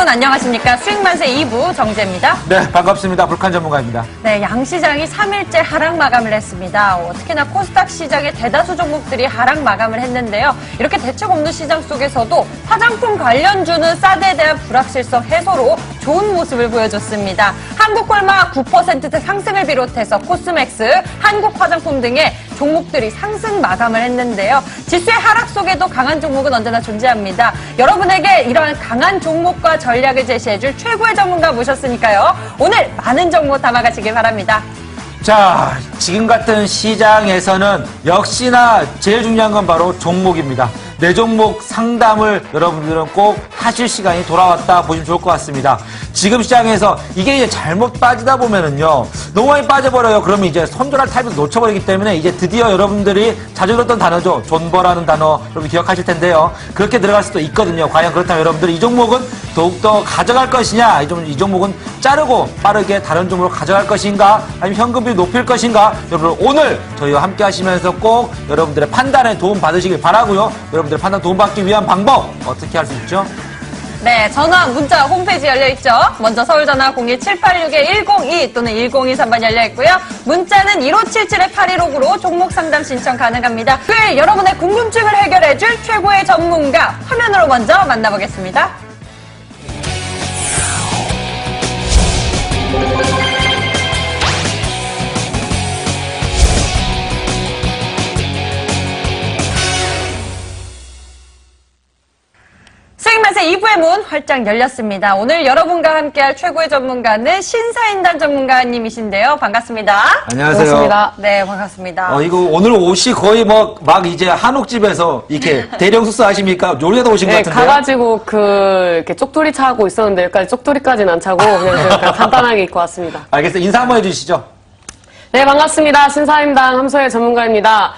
여러분 안녕하십니까. 수익만세 2부 정재입니다. 네, 반갑습니다. 불칸 전문가입니다. 네, 양시장이 3일째 하락 마감을 했습니다. 특히나 코스닥 시장의 대다수 종목들이 하락 마감을 했는데요. 이렇게 대책 없는 시장 속에서도 화장품 관련주는 사드에 대한 불확실성 해소로 좋은 모습을 보여줬습니다. 한국콜마 9%대 상승을 비롯해서 코스맥스, 한국화장품 등의 종목들이 상승 마감을 했는데요. 지수의 하락 속에도 강한 종목은 언제나 존재합니다. 여러분에게 이러한 강한 종목과 전략을 제시해줄 최고의 전문가 모셨으니까요. 오늘 많은 정보 담아가시길 바랍니다. 자, 지금 같은 시장에서는 역시나 제일 중요한 건 바로 종목입니다. 내 종목 상담을 여러분들은 꼭 하실 시간이 돌아왔다 보시면 좋을 것 같습니다. 지금 시장에서 이게 이제 잘못 빠지다 보면은요, 너무 많이 빠져버려요. 그러면 이제 손절할 타이밍을 놓쳐버리기 때문에 이제 드디어 여러분들이 자주 들었던 단어죠. 존버라는 단어 여러분 기억하실 텐데요. 그렇게 들어갈 수도 있거든요. 과연 그렇다면 여러분들이 이 종목은 더욱더 가져갈 것이냐, 이 종목은 자르고 빠르게 다른 종목으로 가져갈 것인가, 아니면 현금비 높일 것인가, 여러분 오늘 저희와 함께 하시면서 꼭 여러분들의 판단에 도움 받으시길 바라고요. 여러분들의 판단 도움받기 위한 방법 어떻게 할 수 있죠? 네, 전화, 문자, 홈페이지 열려있죠. 먼저 서울전화 02786-102 또는 1023번 열려있고요. 문자는 1577-8265로 종목 상담 신청 가능합니다. 토요일 여러분의 궁금증을 해결해줄 최고의 전문가 화면으로 먼저 만나보겠습니다. 수익맛의 2부의 문 활짝 열렸습니다. 오늘 여러분과 함께할 최고의 전문가는 신사인단 전문가님이신데요. 반갑습니다. 안녕하세요. 반갑습니다. 네, 반갑습니다. 이거 오늘 옷이 거의 막 이제 한옥집에서 이렇게 대령 숙소 하십니까? 요리하다 오신 것 같은데요? 가가지고 이렇게 쪽돌이 차고 있었는데 여기까지 쪽돌이까지는 안 차고 그냥 간단하게 입고 왔습니다. 알겠어요. 인사 한번 해주시죠. 네, 반갑습니다. 신사임당 함서혜 전문가입니다.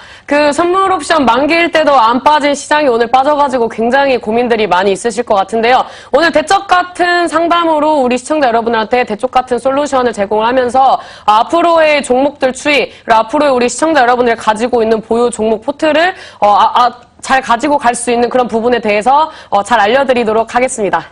선물 옵션 만기일 때도 안 빠진 시장이 오늘 빠져가지고 굉장히 고민들이 많이 있으실 것 같은데요. 오늘 대쪽 같은 상담으로 우리 시청자 여러분들한테 대쪽 같은 솔루션을 제공을 하면서 앞으로의 종목들 추이, 그리고 앞으로의 우리 시청자 여러분들이 가지고 있는 보유 종목 포트를 잘 가지고 갈 수 있는 그런 부분에 대해서 잘 알려드리도록 하겠습니다.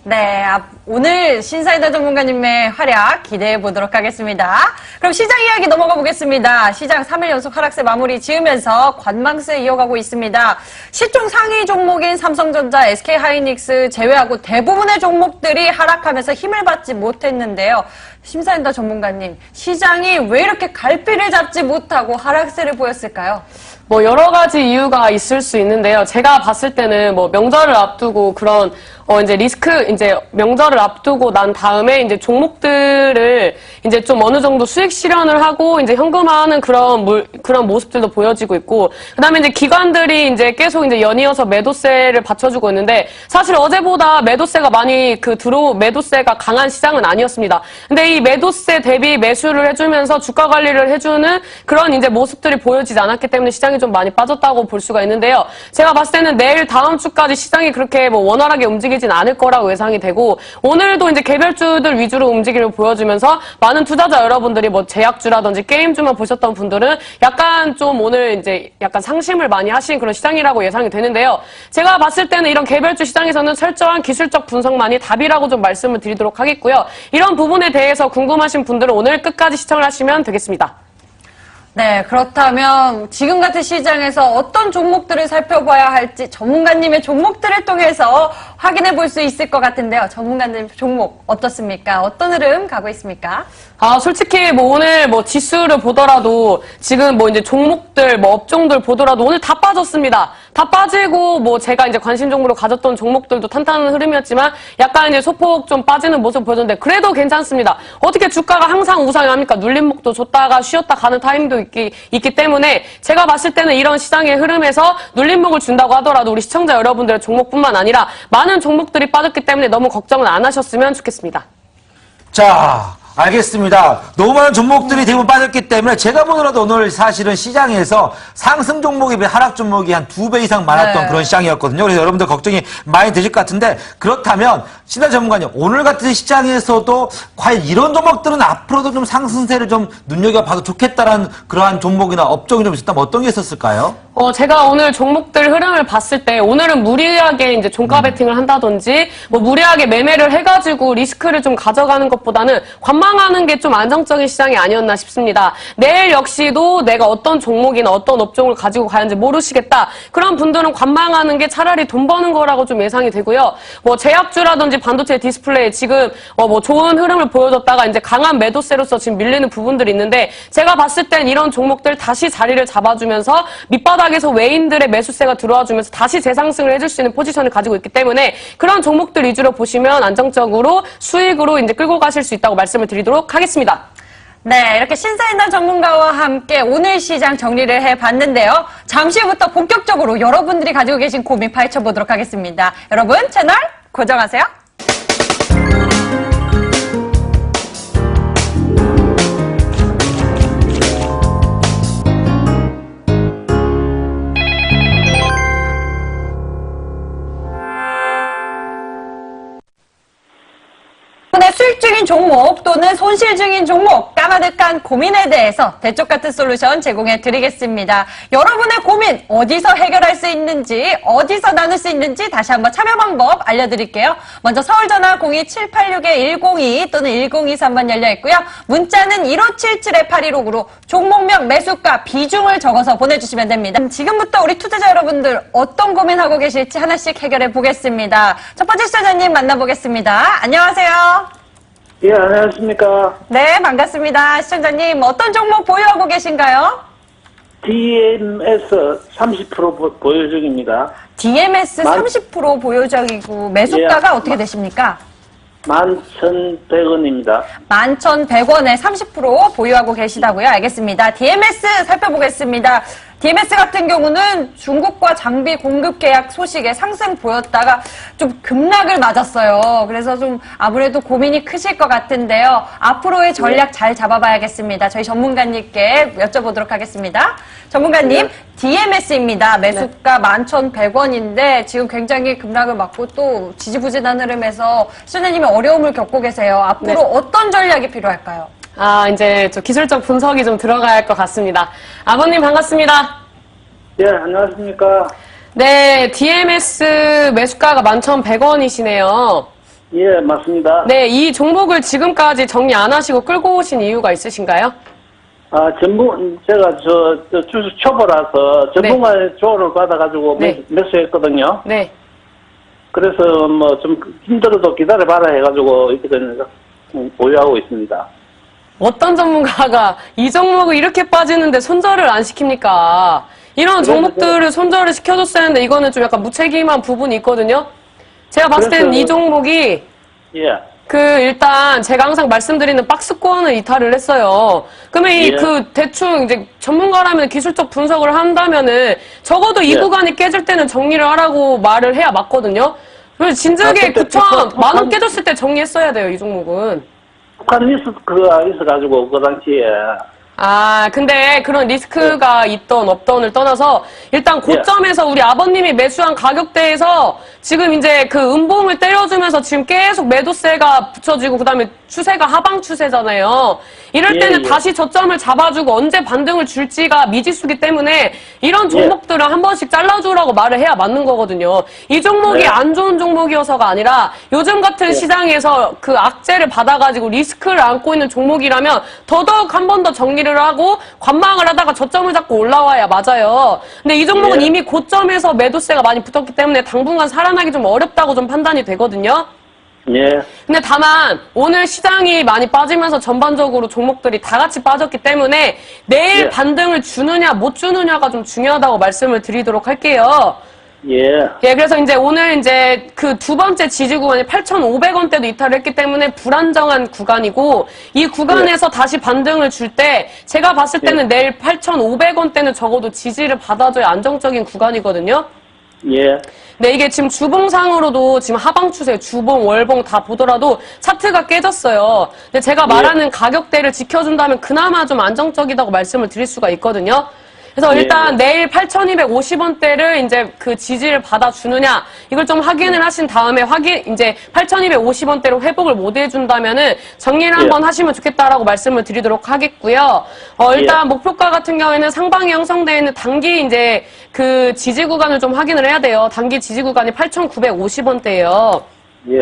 네, 오늘 신사이다 전문가님의 활약 기대해 보도록 하겠습니다. 그럼 시장 이야기 넘어가 보겠습니다. 시장 3일 연속 하락세 마무리 지으면서 관망세 이어가고 있습니다. 시총 상위 종목인 삼성전자, SK하이닉스 제외하고 대부분의 종목들이 하락하면서 힘을 받지 못했는데요. 신사이다 전문가님, 시장이 왜 이렇게 갈피를 잡지 못하고 하락세를 보였을까요? 여러 가지 이유가 있을 수 있는데요. 제가 봤을 때는 명절을 앞두고 그런 이제 명절을 앞두고 난 다음에 이제 종목들을 이제 좀 어느 정도 수익 실현을 하고 이제 현금화하는 그런 모습들도 보여지고 있고, 그다음에 이제 기관들이 이제 계속 이제 연이어서 매도세를 받쳐주고 있는데, 사실 어제보다 매도세가 많이 매도세가 강한 시장은 아니었습니다. 근데 이 매도세 대비 매수를 해주면서 주가 관리를 해주는 그런 이제 모습들이 보여지지 않았기 때문에 시장이 좀 많이 빠졌다고 볼 수가 있는데요. 제가 봤을 때는 내일 다음 주까지 시장이 그렇게 원활하게 움직이진 않을 거라고 예상이 되고, 오늘도 이제 개별주들 위주로 움직임을 보여주면서 많은 투자자 여러분들이 제약주라든지 게임주만 보셨던 분들은 약간 좀 오늘 이제 약간 상심을 많이 하신 그런 시장이라고 예상이 되는데요. 제가 봤을 때는 이런 개별주 시장에서는 철저한 기술적 분석만이 답이라고 좀 말씀을 드리도록 하겠고요. 이런 부분에 대해서 궁금하신 분들은 오늘 끝까지 시청을 하시면 되겠습니다. 네, 그렇다면 지금 같은 시장에서 어떤 종목들을 살펴봐야 할지 전문가님의 종목들을 통해서 확인해 볼 수 있을 것 같은데요. 전문가님 종목 어떻습니까? 어떤 흐름 가고 있습니까? 솔직히 오늘 지수를 보더라도 지금 이제 종목들 업종들 보더라도 오늘 다 빠졌습니다. 다 빠지고 제가 이제 관심 종목으로 가졌던 종목들도 탄탄한 흐름이었지만 약간 이제 소폭 좀 빠지는 모습 보여줬는데 그래도 괜찮습니다. 어떻게 주가가 항상 우상이 합니까? 눌림목도 줬다가 쉬었다 가는 타임도 있기 때문에 제가 봤을 때는 이런 시장의 흐름에서 눌림목을 준다고 하더라도 우리 시청자 여러분들의 종목뿐만 아니라 많은 종목들이 빠졌기 때문에 너무 걱정은 안 하셨으면 좋겠습니다. 자, 알겠습니다. 너무 많은 종목들이 대부분 빠졌기 때문에 제가 보더라도 오늘 사실은 시장에서 상승 종목에 비해 하락 종목이 한 2배 이상 많았던 네. 그런 시장이었거든요. 그래서 여러분들 걱정이 많이 되실 것 같은데 그렇다면 신하 전문가님 오늘 같은 시장에서도 과연 이런 종목들은 앞으로도 좀 상승세를 좀 눈여겨봐도 좋겠다라는 그러한 종목이나 업종이 좀 있었다면 어떤 게 있었을까요? 제가 오늘 종목들 흐름을 봤을 때 오늘은 무리하게 이제 종가 베팅을 한다든지 뭐 무리하게 매매를 해가지고 리스크를 좀 가져가는 것보다는 관망하는 게 좀 안정적인 시장이 아니었나 싶습니다. 내일 역시도 내가 어떤 종목이나 어떤 업종을 가지고 가는지 모르시겠다. 그런 분들은 관망하는 게 차라리 돈 버는 거라고 좀 예상이 되고요. 뭐 제약주라든지 반도체 디스플레이 지금 뭐 좋은 흐름을 보여줬다가 이제 강한 매도세로서 지금 밀리는 부분들이 있는데 제가 봤을 땐 이런 종목들 다시 자리를 잡아주면서 밑바닥에서 외인들의 매수세가 들어와주면서 다시 재상승을 해줄 수 있는 포지션을 가지고 있기 때문에 그런 종목들 위주로 보시면 안정적으로 수익으로 이제 끌고 가실 수 있다고 말씀을 드리도록 하겠습니다. 네, 이렇게 신사임당 전문가와 함께 오늘 시장 정리를 해봤는데요. 잠시 후부터 본격적으로 여러분들이 가지고 계신 고민 파헤쳐보도록 하겠습니다. 여러분 채널 고정하세요. 수익 중인 종목 또는 손실 중인 종목 까마득한 고민에 대해서 대쪽 같은 솔루션 제공해 드리겠습니다. 여러분의 고민 어디서 해결할 수 있는지 어디서 나눌 수 있는지 다시 한번 참여 방법 알려드릴게요. 먼저 서울전화 02786-102 또는 1023번 열려있고요. 문자는 1577-8159로 종목명 매수가 비중을 적어서 보내주시면 됩니다. 지금부터 우리 투자자 여러분들 어떤 고민하고 계실지 하나씩 해결해 보겠습니다. 첫 번째 투자자님 만나보겠습니다. 안녕하세요. 예, 안녕하십니까. 네, 반갑습니다. 시청자님, 어떤 종목 보유하고 계신가요? DMS 30% 보유 중입니다. DMS 30% 보유적이고 매수가가 예. 어떻게 되십니까? 11,100원입니다. 11,100원에 30% 보유하고 계시다고요? 알겠습니다. DMS 살펴보겠습니다. DMS 같은 경우는 중국과 장비 공급 계약 소식에 상승 보였다가 좀 급락을 맞았어요. 그래서 좀 아무래도 고민이 크실 것 같은데요. 앞으로의 전략 잘 잡아봐야겠습니다. 저희 전문가님께 여쭤보도록 하겠습니다. 전문가님, DMS입니다. 매수가 11,100원인데 지금 굉장히 급락을 맞고 또 지지부진한 흐름에서 시청자님이 어려움을 겪고 계세요. 앞으로 어떤 전략이 필요할까요? 이제 저 기술적 분석이 좀 들어가야 할 것 같습니다. 아버님 반갑습니다. 예, 안녕하십니까. 네, DMS 매수가가 11,100원이시네요. 예, 맞습니다. 네, 이 종목을 지금까지 정리 안 하시고 끌고 오신 이유가 있으신가요? 제가 주식 초보라서 전문가의 조언을 받아가지고 네. 매수했거든요. 네. 그래서 뭐 좀 힘들어도 기다려봐라 해가지고 이렇게 보유하고 있습니다. 어떤 전문가가 이 종목을 이렇게 빠지는데 손절을 안 시킵니까? 이런 종목들을 손절을 시켜줬어야 하는데 이거는 좀 약간 무책임한 부분이 있거든요. 제가 봤을 때는 이 종목이 예. 일단 제가 항상 말씀드리는 박스권을 이탈을 했어요. 그러면 예. 대충 이제 전문가라면 기술적 분석을 한다면은 적어도 이 예. 구간이 깨질 때는 정리를 하라고 말을 해야 맞거든요. 그래서 진작에 그때 9,000만 원 깨졌을 때 정리했어야 돼요, 이 종목은. 북한 리스크가 있어가지고 그 당시에 근데 그런 리스크가 있던 없던을 떠나서 일단 고점에서 우리 아버님이 매수한 가격대에서 지금 이제 그 음봉을 때려주면서 지금 계속 매도세가 붙여지고 그다음에 추세가 하방 추세잖아요. 이럴 때는 다시 저점을 잡아주고 언제 반등을 줄지가 미지수기 때문에 이런 종목들은 한 번씩 잘라주라고 말을 해야 맞는 거거든요. 이 종목이 안 좋은 종목이어서가 아니라 요즘 같은 시장에서 그 악재를 받아가지고 리스크를 안고 있는 종목이라면 더더욱 한 번 더 정리를 하고 관망을 하다가 저점을 잡고 올라와야 맞아요. 근데 이 종목은 이미 고점에서 매도세가 많이 붙었기 때문에 당분간 살아나기 좀 어렵다고 좀 판단이 되거든요. 예. 근데 다만 오늘 시장이 많이 빠지면서 전반적으로 종목들이 다 같이 빠졌기 때문에 내일 반등을 주느냐 못 주느냐가 좀 중요하다고 말씀을 드리도록 할게요. 예. 그래서 이제 오늘 이제 그 두 번째 지지 구간이 8,500원대도 이탈을 했기 때문에 불안정한 구간이고 이 구간에서 다시 반등을 줄 때 제가 봤을 때는 내일 8,500원대는 적어도 지지를 받아줘야 안정적인 구간이거든요. 예. 네, 이게 지금 주봉상으로도 지금 하방 추세, 주봉, 월봉 다 보더라도 차트가 깨졌어요. 근데 제가 말하는 가격대를 지켜준다면 그나마 좀 안정적이라고 말씀을 드릴 수가 있거든요. 그래서 일단 내일 8,250원대를 이제 그 지지를 받아주느냐, 이걸 좀 확인을 하신 다음에 이제 8,250원대로 회복을 못 해준다면은 정리를 한번 하시면 좋겠다라고 말씀을 드리도록 하겠고요. 일단 목표가 같은 경우에는 상방이 형성되어 있는 단기 이제 그 지지 구간을 좀 확인을 해야 돼요. 단기 지지 구간이 8,950원대예요. 예.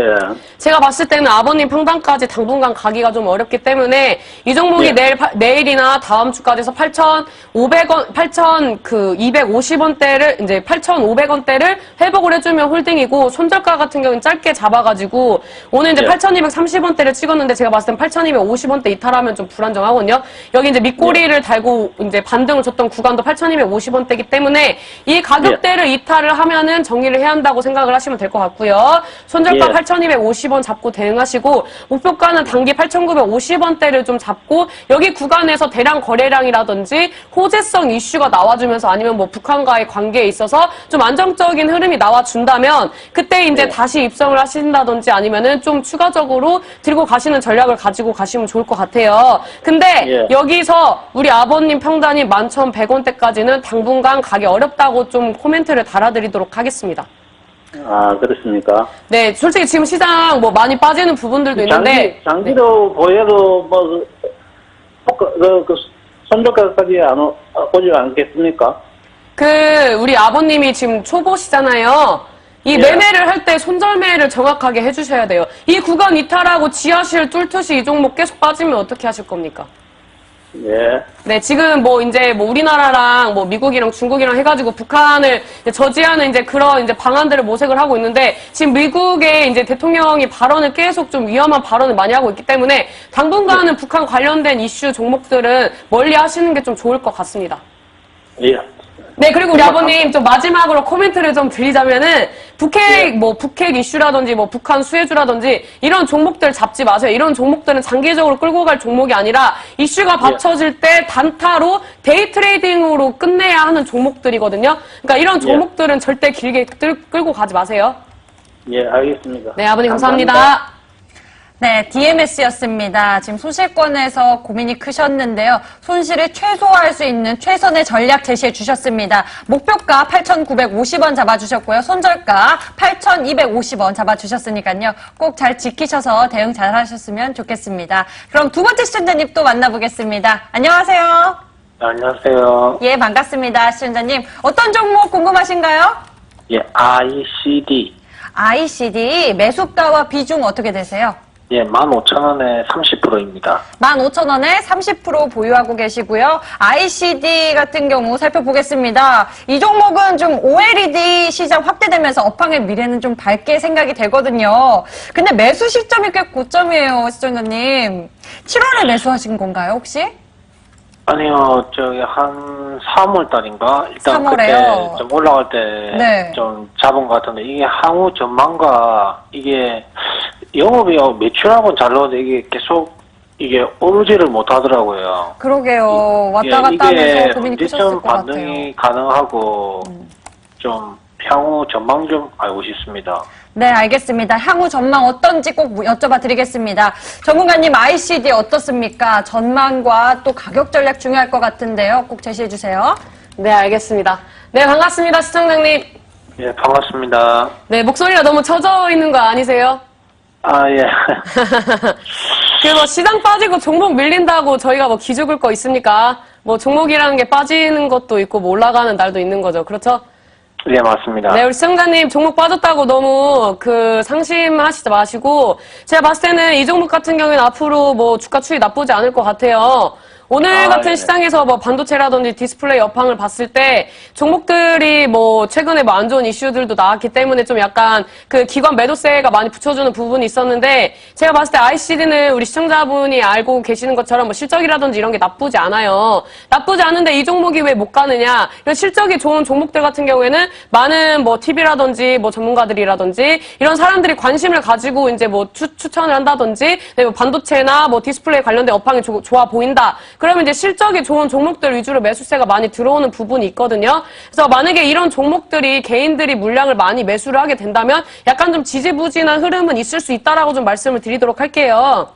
제가 봤을 때는 아버님 평단까지 당분간 가기가 좀 어렵기 때문에 이 종목이 내일이나 다음 주까지 해서 8,500원, 8,250원대를 이제 8,500원대를 회복을 해주면 홀딩이고 손절가 같은 경우는 짧게 잡아가지고 오늘 이제 8,230원대를 찍었는데 제가 봤을 땐 8,250원대 이탈하면 좀 불안정하거든요. 여기 이제 밑꼬리를 달고 이제 반등을 줬던 구간도 8,250원대이기 때문에 이 가격대를 이탈을 하면은 정리를 해야 한다고 생각을 하시면 될 것 같고요. 손절가 8,250원 잡고 대응하시고 목표가는 단기 8,950원대를 좀 잡고 여기 구간에서 대량 거래량이라든지 호재성 이슈가 나와주면서 아니면 뭐 북한과의 관계에 있어서 좀 안정적인 흐름이 나와준다면 그때 이제 다시 입성을 하신다든지 아니면은 좀 추가적으로 들고 가시는 전략을 가지고 가시면 좋을 것 같아요. 근데 여기서 우리 아버님 평단이 11,100원대까지는 당분간 가기 어렵다고 좀 코멘트를 달아드리도록 하겠습니다. 아, 그렇습니까? 네, 솔직히 지금 시장 뭐 많이 빠지는 부분들도 있는데 장기로 보여도 뭐 손절가까지 오지 않겠습니까? 우리 아버님이 지금 초보시잖아요. 이 매매를 할 때 손절매를 정확하게 해주셔야 돼요. 이 구간 이탈하고 지하실 뚫듯이 이 종목 계속 빠지면 어떻게 하실 겁니까? 예. 네, 지금 뭐 이제 뭐 우리나라랑 뭐 미국이랑 중국이랑 해가지고 북한을 이제 저지하는 이제 그런 이제 방안들을 모색을 하고 있는데 지금 미국의 이제 대통령이 발언을 계속 좀 위험한 발언을 많이 하고 있기 때문에 당분간은 북한 관련된 이슈 종목들은 멀리 하시는 게 좀 좋을 것 같습니다. 예. 네, 그리고 우리 아버님 좀 마지막으로 코멘트를 좀 드리자면은 북핵 이슈라든지 뭐 북한 수혜주라든지 이런 종목들 잡지 마세요. 이런 종목들은 장기적으로 끌고 갈 종목이 아니라 이슈가 받쳐질 때 단타로 데이 트레이딩으로 끝내야 하는 종목들이거든요. 그러니까 이런 종목들은 절대 길게 끌고 가지 마세요. 예, 알겠습니다. 네, 아버님 감사합니다. 네, DMS였습니다. 지금 소실권에서 고민이 크셨는데요. 손실을 최소화할 수 있는 최선의 전략 제시해 주셨습니다. 목표가 8,950원 잡아주셨고요. 손절가 8,250원 잡아주셨으니까요. 꼭 잘 지키셔서 대응 잘 하셨으면 좋겠습니다. 그럼 두 번째 시청자님 또 만나보겠습니다. 안녕하세요. 안녕하세요. 예, 반갑습니다. 시청자님. 어떤 종목 궁금하신가요? 예, ICD. ICD 매수가와 비중 어떻게 되세요? 예, 15,000원에 30%입니다. 15,000원에 30% 보유하고 계시고요. ICD 같은 경우 살펴보겠습니다. 이 종목은 좀 OLED 시장 확대되면서 업황의 미래는 좀 밝게 생각이 되거든요. 근데 매수 시점이 꽤 고점이에요, 시청자님. 7월에 매수하신 건가요, 혹시? 아니요, 한 3월 달인가? 일단 3월에요? 그때 좀 올라갈 때 좀 잡은 것 같은데, 이게 향후 전망과 이게 영업이 매출하고는 잘 나오는데 이게 계속 이게 오르지를 못하더라고요. 그러게요. 왔다 갔다 하면서 고민이 크셨을 언제쯤 것 같아요. 반등이 가능하고 좀 향후 전망 좀 알고 싶습니다. 네, 알겠습니다. 향후 전망 어떤지 꼭 여쭤봐 드리겠습니다. 전문가님, ICD 어떻습니까? 전망과 또 가격 전략 중요할 것 같은데요. 꼭 제시해 주세요. 네, 알겠습니다. 네, 반갑습니다, 시청장님. 예, 반갑습니다. 네, 목소리가 너무 처져 있는 거 아니세요? 아, 예. 뭐 시장 빠지고 종목 밀린다고 저희가 뭐 기죽을 거 있습니까? 뭐 종목이라는 게 빠지는 것도 있고 뭐 올라가는 날도 있는 거죠. 그렇죠? 예, 맞습니다. 네, 우리 시청자님 종목 빠졌다고 너무 상심하시지 마시고 제가 봤을 때는 이 종목 같은 경우에는 앞으로 뭐 주가 추이 나쁘지 않을 것 같아요. 오늘 같은 시장에서 뭐 반도체라든지 디스플레이 업황을 봤을 때 종목들이 뭐 최근에 뭐 안 좋은 이슈들도 나왔기 때문에 좀 약간 기관 매도세가 많이 붙여주는 부분이 있었는데 제가 봤을 때 ICD는 우리 시청자분이 알고 계시는 것처럼 뭐 실적이라든지 이런 게 나쁘지 않아요. 나쁘지 않은데 이 종목이 왜 못 가느냐? 이런 실적이 좋은 종목들 같은 경우에는 많은 뭐 TV라든지 뭐 전문가들이라든지 이런 사람들이 관심을 가지고 이제 뭐 추천을 한다든지 뭐 반도체나 뭐 디스플레이 관련된 업황이 좋아 보인다. 그러면 이제 실적이 좋은 종목들 위주로 매수세가 많이 들어오는 부분이 있거든요. 그래서 만약에 이런 종목들이 개인들이 물량을 많이 매수를 하게 된다면 약간 좀 지지부진한 흐름은 있을 수 있다라고 좀 말씀을 드리도록 할게요.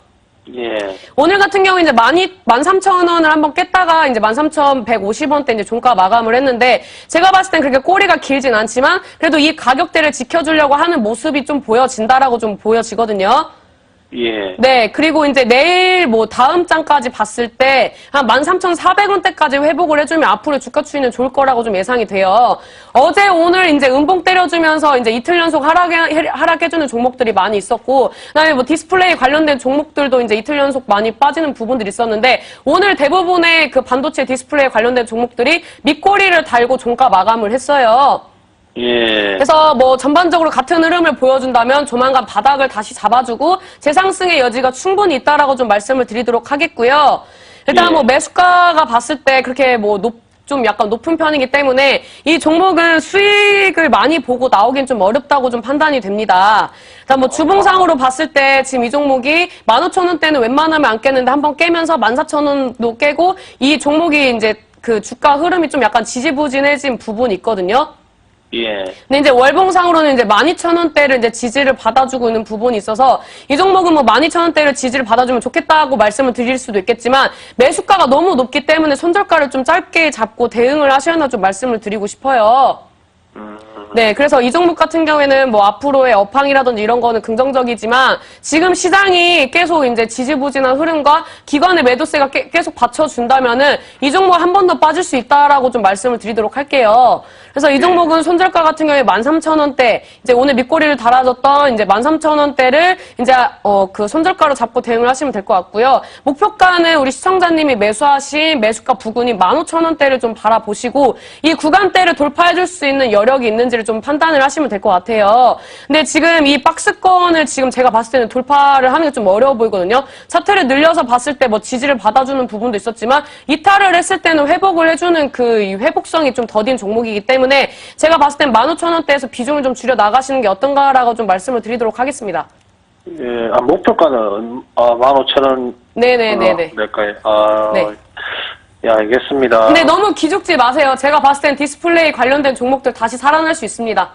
예. 오늘 같은 경우 이제 13,000원을 한번 깼다가 이제 13,150원대 이제 종가 마감을 했는데 제가 봤을 땐 그렇게 꼬리가 길진 않지만 그래도 이 가격대를 지켜주려고 하는 모습이 좀 보여진다라고 좀 보여지거든요. 예. 네, 그리고 이제 내일 뭐 다음 장까지 봤을 때 한 13,400원대까지 회복을 해주면 앞으로 주가 추이는 좋을 거라고 좀 예상이 돼요. 어제 오늘 이제 음봉 때려주면서 이제 이틀 연속 하락해주는 종목들이 많이 있었고, 그다음에 뭐 디스플레이 관련된 종목들도 이제 이틀 연속 많이 빠지는 부분들이 있었는데 오늘 대부분의 그 반도체 디스플레이 관련된 종목들이 밑꼬리를 달고 종가 마감을 했어요. 예. 그래서 뭐 전반적으로 같은 흐름을 보여준다면 조만간 바닥을 다시 잡아주고 재상승의 여지가 충분히 있다라고 좀 말씀을 드리도록 하겠고요. 일단 예. 뭐 매수가가 봤을 때 그렇게 뭐 좀 약간 높은 편이기 때문에 이 종목은 수익을 많이 보고 나오긴 좀 어렵다고 좀 판단이 됩니다. 일단 뭐 주봉상으로 봤을 때 지금 이 종목이 15,000원대는 웬만하면 안 깼는데 한번 깨면서 14,000원도 깨고 이 종목이 이제 그 주가 흐름이 좀 약간 지지부진해진 부분이 있거든요. 예. 근데 이제 월봉상으로는 이제 12,000원대를 이제 지지를 받아주고 있는 부분이 있어서 이 종목은 뭐 12,000원대를 지지를 받아주면 좋겠다고 말씀을 드릴 수도 있겠지만 매수가가 너무 높기 때문에 손절가를 좀 짧게 잡고 대응을 하셔야 하나 좀 말씀을 드리고 싶어요. 네, 그래서 이 종목 같은 경우에는 뭐 앞으로의 업황이라든지 이런 거는 긍정적이지만 지금 시장이 계속 이제 지지부진한 흐름과 기관의 매도세가 계속 받쳐준다면은 이 종목 한 번 더 빠질 수 있다라고 좀 말씀을 드리도록 할게요. 그래서 이 종목은 손절가 같은 경우에 13,000원대, 이제 오늘 밑꼬리를 달아줬던 이제 13,000원대를 이제 그 손절가로 잡고 대응을 하시면 될 것 같고요. 목표가는 우리 시청자님이 매수하신 매수가 부근인 15,000원대를 좀 바라보시고 이 구간대를 돌파해줄 수 있는 여력이 있는지를 좀 판단을 하시면 될 것 같아요. 근데 지금 이 박스권을 지금 제가 봤을 때는 돌파를 하는 게 좀 어려워 보이거든요. 차트를 늘려서 봤을 때 뭐 지지를 받아주는 부분도 있었지만 이탈을 했을 때는 회복을 해주는 그 이 회복성이 좀 더딘 종목이기 때문에 제가 봤을 땐 15,000원대에서 비중을 좀 줄여 나가시는 게 어떤가라고 좀 말씀을 드리도록 하겠습니다. 예. 목표가는 15,000원. 네네네네. 될까요? 네. 예, 알겠습니다. 근데 너무 기죽지 마세요. 제가 봤을 땐 디스플레이 관련된 종목들 다시 살아날 수 있습니다.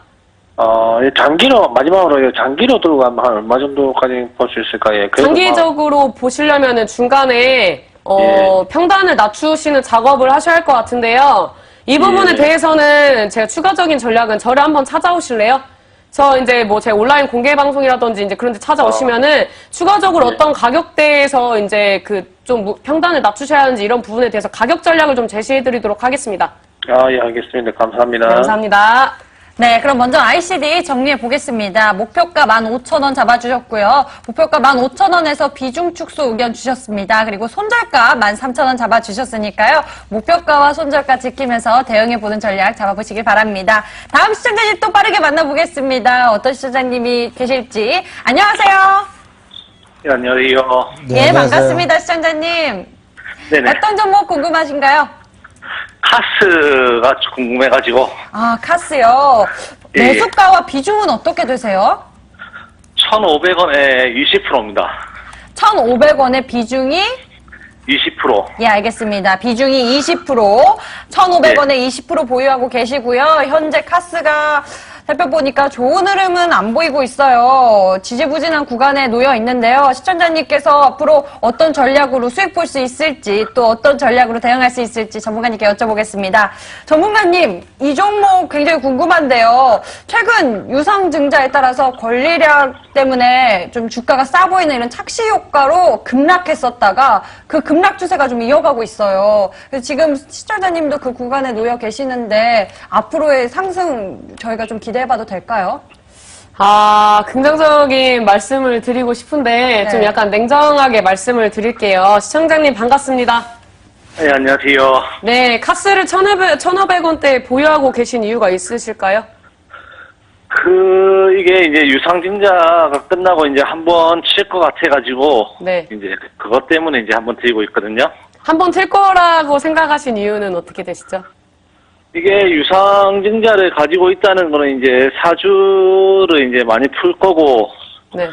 장기로, 마지막으로 장기로 들고 가면 한 얼마 정도까지 볼 수 있을까요? 장기적으로 보시려면은 중간에 평단을 낮추시는 작업을 하셔야 할 것 같은데요. 이 부분에 대해서는 제가 추가적인 전략은 저를 한번 찾아오실래요? 저 이제 뭐 제 온라인 공개 방송이라든지 이제 그런 데 찾아오시면은 추가적으로 어떤 가격대에서 이제 그 좀 평단을 낮추셔야 하는지 이런 부분에 대해서 가격 전략을 좀 제시해 드리도록 하겠습니다. 예, 알겠습니다. 감사합니다. 감사합니다. 네, 그럼 먼저 ICD 정리해 보겠습니다. 목표가 15,000원 잡아주셨고요. 목표가 15,000원에서 비중 축소 의견 주셨습니다. 그리고 손절가 13,000원 잡아주셨으니까요. 목표가와 손절가 지키면서 대응해보는 전략 잡아보시길 바랍니다. 다음 시청자님 또 빠르게 만나보겠습니다. 어떤 시청자님이 계실지. 안녕하세요. 예, 안녕하세요. 예, 반갑습니다, 시청자님. 네네. 어떤 종목 궁금하신가요? 카스가 궁금해가지고. 카스요. 예. 매수가와 비중은 어떻게 되세요? 1,500원에 20%입니다. 1,500원의 비중이 20%. 예, 알겠습니다. 비중이 20%, 1,500원에 20% 보유하고 계시고요. 현재 카스가 살펴보니까 좋은 흐름은 안 보이고 있어요. 지지부진한 구간에 놓여 있는데요. 시청자님께서 앞으로 어떤 전략으로 수익 볼 수 있을지 또 어떤 전략으로 대응할 수 있을지 전문가님께 여쭤보겠습니다. 전문가님, 이 종목 굉장히 궁금한데요. 최근 유상증자에 따라서 권리량 때문에 좀 주가가 싸 보이는 이런 착시 효과로 급락했었다가 그 급락 추세가 좀 이어가고 있어요. 그래서 지금 시청자님도 그 구간에 놓여 계시는데 앞으로의 상승 저희가 좀 기대해봐도 될까요? 긍정적인 말씀을 드리고 싶은데 네. 좀 약간 냉정하게 말씀을 드릴게요. 시청자님 반갑습니다. 네, 안녕하세요. 네, 카스를 1,500원대 보유하고 계신 이유가 있으실까요? 이게 이제 유상증자가 끝나고 이제 한번 칠 것 같아가지고. 네. 이제 그것 때문에 이제 한번 들고 있거든요. 한번 틀 거라고 생각하신 이유는 어떻게 되시죠? 이게 유상증자를 가지고 있다는 거는 이제 사주를 이제 많이 풀 거고. 네.